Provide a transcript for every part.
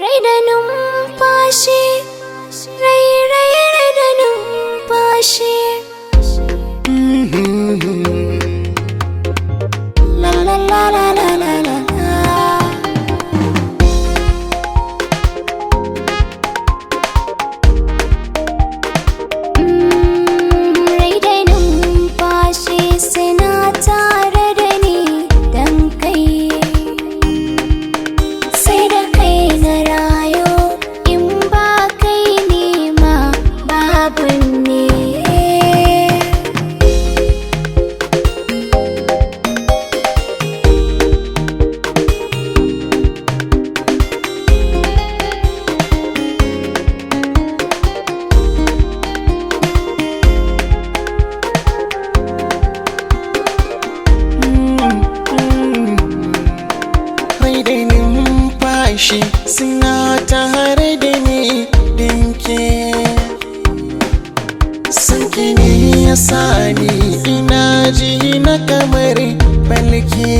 rai da numfashi, rai da numfashi. La la la la la la la. Rai da numfashi suna tare da ni dan kai. Sai da kai na rayu, in ba kai ne ma babu ne. Shi suna tare da ni dinke sanki ne ya sani ina ji na kamar balke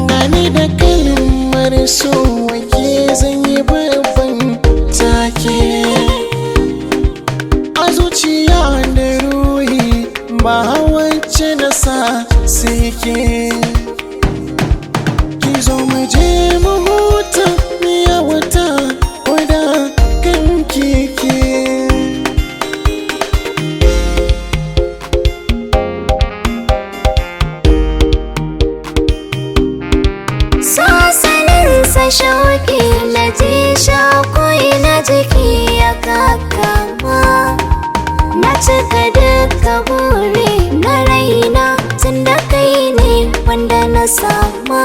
gani da kalmar so wake zan yi babban take a zuciya da ruhi ba wacce na sa sai ke zo mu je mu huta miya wata wadda kan keke. Sasaninsa shauki na ji shakoyi na jiki ya kakama. Na cika duka buri na raina tun da kai ne wanda na sama.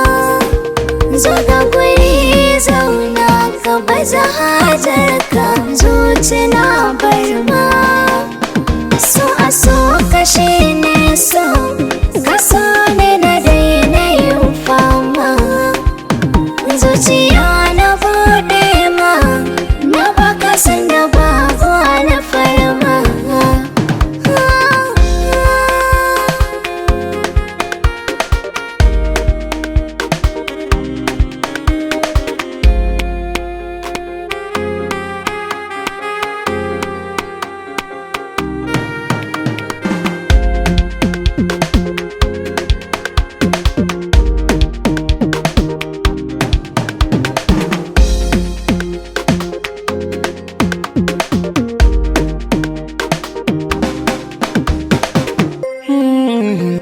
Zo da guri zauna ka baza hajarka zuci na barma. So a so kashe ne so ka so ne na daina yin fama. Zuciya na bude ma na baka sanda babu na farma.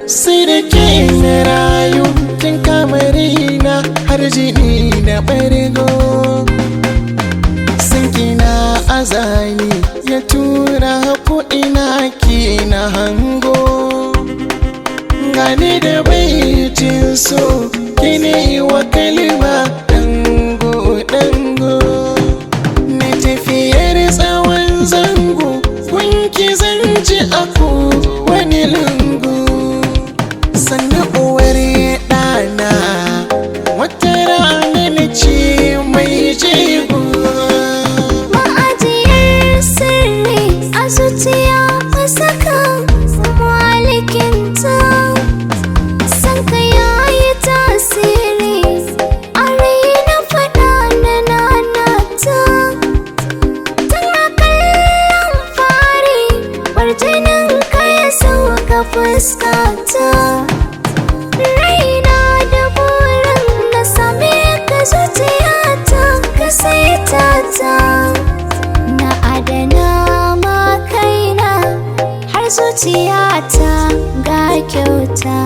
Sai da ke na rayu kin kamarina har jini da ɓargo sanki na azani ya tura ko ina ke na hango gane da baitin so kine wa kalma dango dango na tafiyar tsawon zango kunki zanci ako wani lungu sannan uwar ɗana wata rana na ce mai jego. Ma'ajiyar sirri a zuciya masaka malikinta. San ka yayi tasiri a raina faɗa na nanata. Tana kallon fari warjinin ka ya sauka fuskata. Raina da burin na same ka zuciyata ka saita ta. Na adana ma kaina har zuciyata ga kyauta.